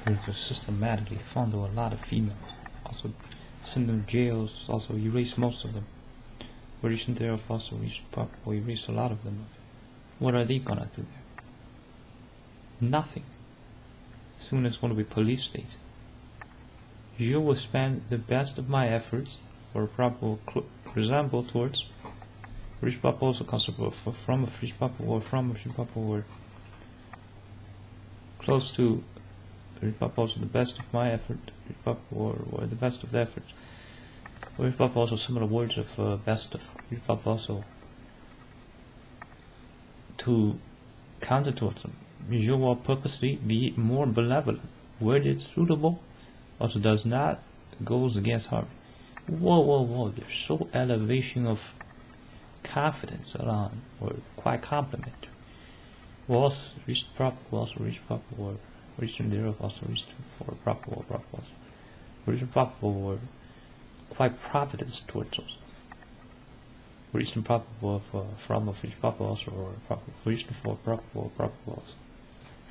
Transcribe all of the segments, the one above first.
to systematically fondle a lot of females, also send them to jails, also erase most of them. Recent thereof also probably erase a lot of them. What are they gonna do there? Nothing. Soon it's going to be police state. You will spend the best of my efforts for a probable resemble towards which probable also considerable from a which probable or from a which probable or close to which probable also the best of my effort, which probable or the best of the effort. Which probable also similar words of best of which probable also to counter towards them. You will purposely be more benevolent where it's suitable, also does not goes against harm. Whoa, there's so elevation of confidence along, or quite complimentary. Was reached proper, also reached proper, or reached thereof, also reached for proper, or proper, reached proper, or quite providence towards us. Reached proper from of reached proper, also, or proper, reached for proper, or proper, also.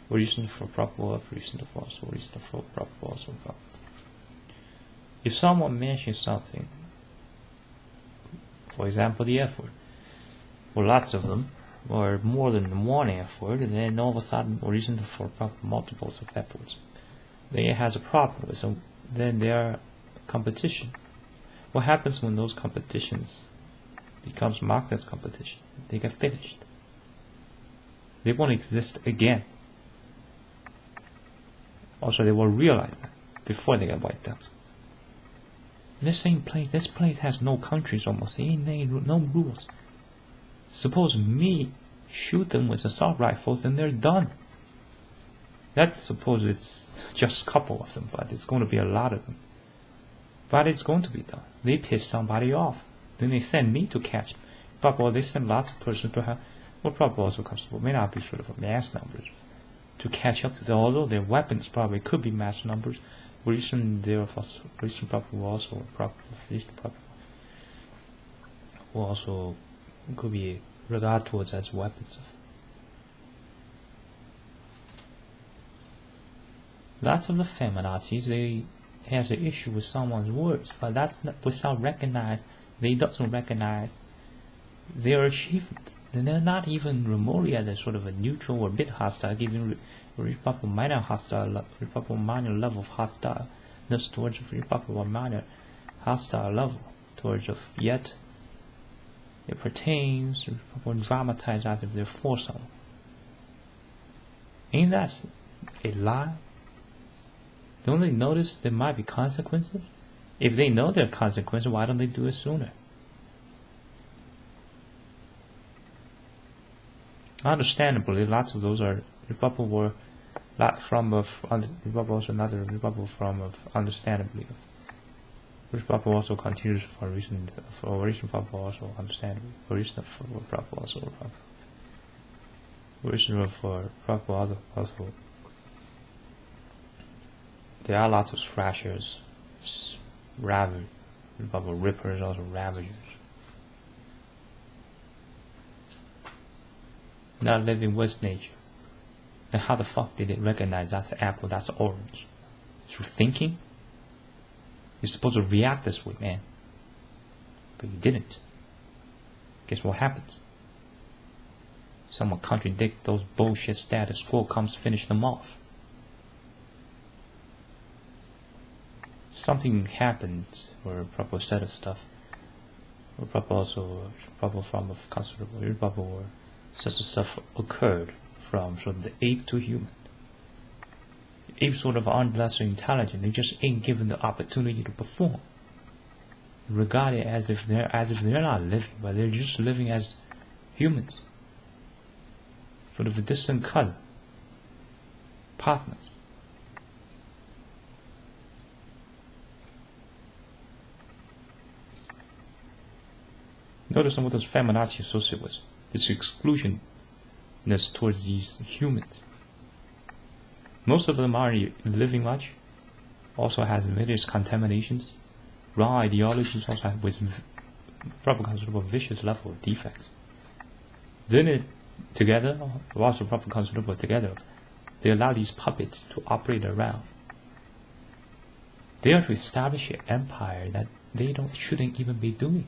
Reason for proper, reason for also, reason for proper, also proper. If someone mentions something, for example, the F word, or lots of them, or more than one F word, and then all of a sudden, or reason for proper multiples of F words, then it has a problem. So then there are competition. What happens when those competitions becomes marked as competition? They get finished. They won't exist again. Also, they will realize that before they get wiped out. This place has no countries almost. No rules. Suppose me shoot them with assault rifles and they're done. Let's suppose it's just a couple of them, but it's going to be a lot of them. But it's going to be done. They piss somebody off. Then they send me to catch them. But they send lots of persons to have, well, probably also constable, may not be sort of a mass numbers to catch up to them, although their weapons probably could be mass numbers. Recent probably also will also could be regarded towards as weapons. Lots of the feminazis, they has an issue with someone's words, but that's not without recognize. They doesn't recognize their achievement. Then they're not even remotely at a sort of a neutral or bit hostile, giving Republic minor hostile, Republic minor level of hostile, thus towards Republic minor hostile level towards of yet it pertains to Republic dramatized as if they're for someone. Ain't that a lie? Don't they notice there might be consequences? If they know there are consequences, why don't they do it sooner? Understandably, lots of those are Republic were not from of Republic also another Republic from of understandably. Republic also continues for reason Republic also understandably. For reason of Republic also reason of Republic also. There are lots of thrashers, ravagers, Republic rippers, also ravagers. Not living with nature. Then how the fuck did it recognize that's an apple, that's an orange? Through thinking? You're supposed to react this way, man. But you didn't. Guess what happens? Someone contradict those bullshit status quo comes finish them off. Something happened, or a proper set of stuff, or proper also proper form of considerable, proper or such a stuff occurred from sort of the ape to human. Ape sort of aren't lesser intelligent, they just ain't given the opportunity to perform. Regarded as if they're not living, but they're just living as humans. Sort of a distant cousin. Partners. Notice what those feminazi associate with. This exclusionness towards these humans. Most of them aren't living much. Also has various contaminations. Wrong ideologies also have with probably considerable vicious level of defects. Then it together, also probably considerable together, they allow these puppets to operate around They are to establish an empire that they shouldn't even be doing,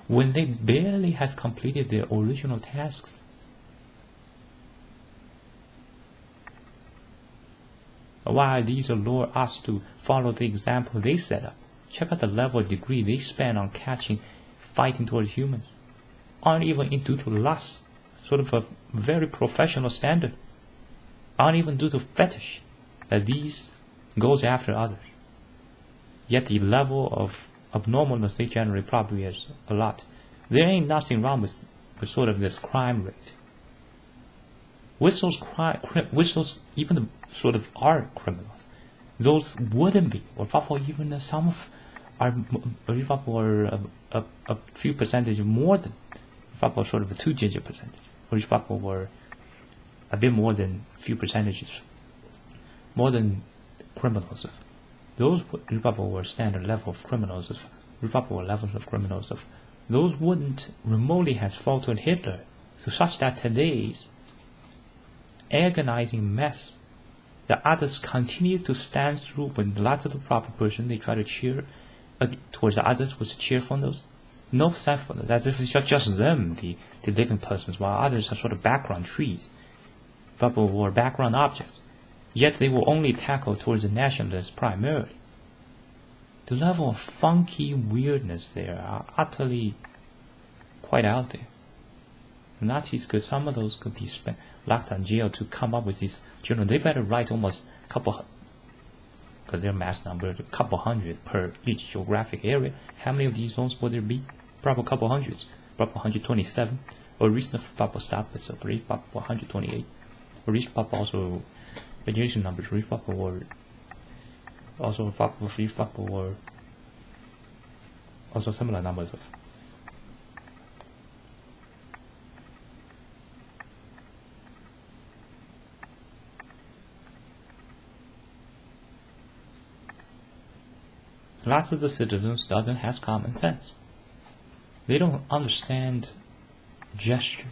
when they barely has completed their original tasks. Why these lure us to follow the example they set up? Check out the level of degree they spend on fighting towards humans. Aren't even due to lust, sort of a very professional standard. Aren't even due to fetish, that these goes after others. Yet the level of abnormalness they generate probably is a lot. There ain't nothing wrong with sort of this crime rate. With those even the sort of are criminals, those wouldn't be, or probably even some of are a few percentage more than, probably sort of a 2-digit percentage, or probably were a bit more than few percentages, more than criminals. Those probably were standard level of criminals, probably levels of criminals. Those wouldn't remotely have faltered Hitler, to such that today's agonizing mess that others continue to stand through when lots of the proper person they try to cheer towards the others with cheerfulness. No thankfulness, as if it's just them, the living persons, while others are sort of background trees, people were background objects. Yet they will only tackle towards the nationalists primarily. The level of funky weirdness there are utterly quite out there. Nazis could, some of those could be locked in jail to come up with these journals. They better write almost a couple, because they're mass number, a couple hundred per each geographic area. How many of these zones would there be? Probably a couple hundreds. Probably 127. Or reasonable probably stop at probably 128. Or reasonable also radiation numbers, probably or also probably or also similar numbers of. Lots of the citizens doesn't have common sense. They don't understand gestures.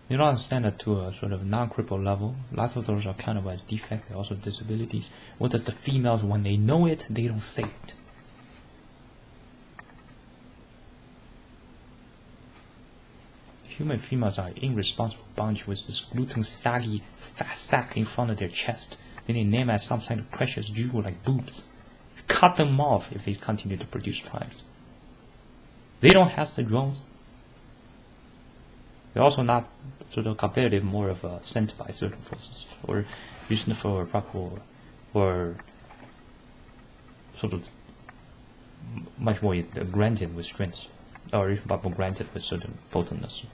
They don't understand that to a sort of non-crippled level. Lots of those are kind of as defect, also disabilities. What does the females, when they know it, they don't say it. Human females are irresponsible bunch with this gluten saggy fat sack in front of their chest. Then they name as some kind of precious jewel like boobs. Cut them off if they continue to produce tribes. They don't have the drones. They're also not sort of competitive, more of sent by certain forces, or used for proper, or sort of much more granted with strength, or even proper granted with certain potentness.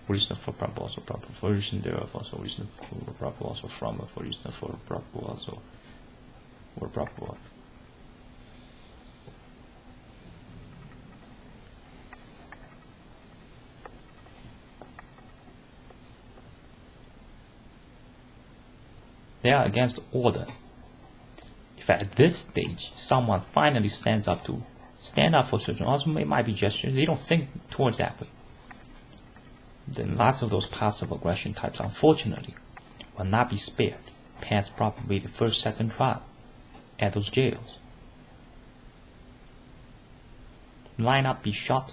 Reason for proper also proper for reason thereof also reason for proper also from for reason for proper also or proper of. They are against order. If at this stage someone finally stands up for certain, also it might be gestures, they don't think towards that way, then lots of those passive aggression types, unfortunately, will not be spared past probably the first, second trial at those jails. Line up, be shot,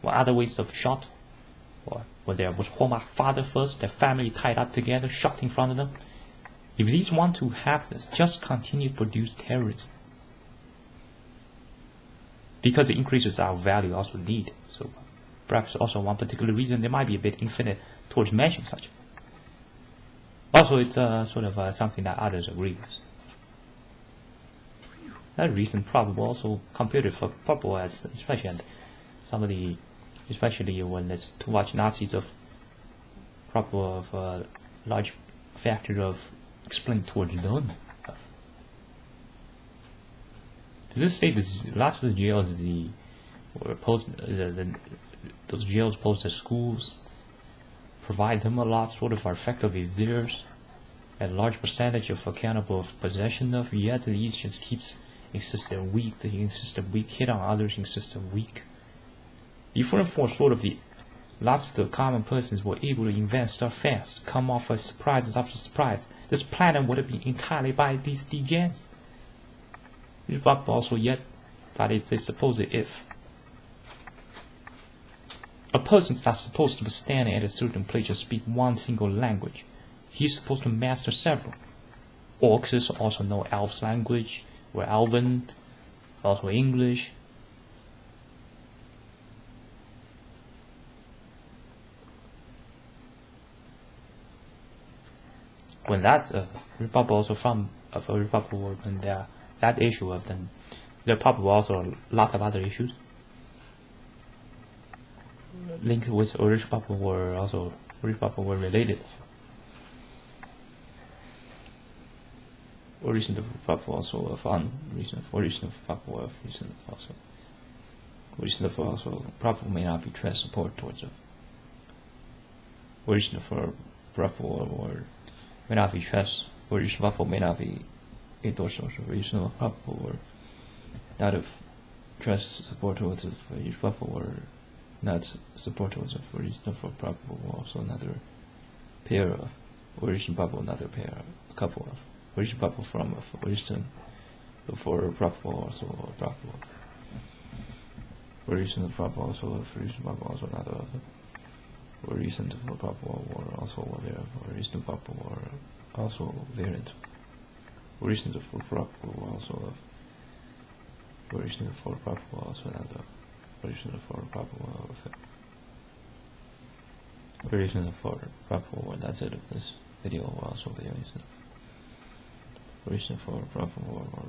or other ways of shot, or where there was Hallmark father first, their family tied up together, shot in front of them. If these want to have this, just continue to produce terrorism. Because it increases our value, also need. So perhaps also one particular reason there might be a bit infinite towards mentioning such. Also, it's sort of something that others agree with. That reason probable also compared for probable as especially and somebody, especially when there's too much Nazis of probable of large factor of explained towards them. To this state, lots of the jails those jails post as schools, provide them a lot, sort of are effectively theirs, a large percentage of accountable of possession of, yet these just keeps insisting weak, they insist weak, hit on others, insist weak. Even for sort of the lots of the common persons were able to invent stuff fast, come off as surprises after surprise. This planet would have been entirely by these degens. But also yet that is a supposed if. A person is not supposed to be standing at a certain place to speak one single language. He's supposed to master several. Orcs also know elf's language, or elven, also English. When that probable also from a probable word, when that issue of them, there are probably also lots of other issues linked with original probable were also probable were related. Origin of probable also of origin of probable of reason of also origin of also probable may not be trans support towards of origin of probable or may not be trans origin of probable may not be endorsed origin of probable or not of trans support towards of origin probable or not support towards of origin of probable also another pair of origin probable another pair a couple of origin probable from origin for probable also probable origin of probable also origin probable also another origin for probable or also origin of probable or also variant origin for probable also of origin for probable also another origin for probable origin for probable that's it of this video also video is origin for probable or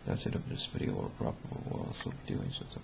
that's it of this video or probable also doing something.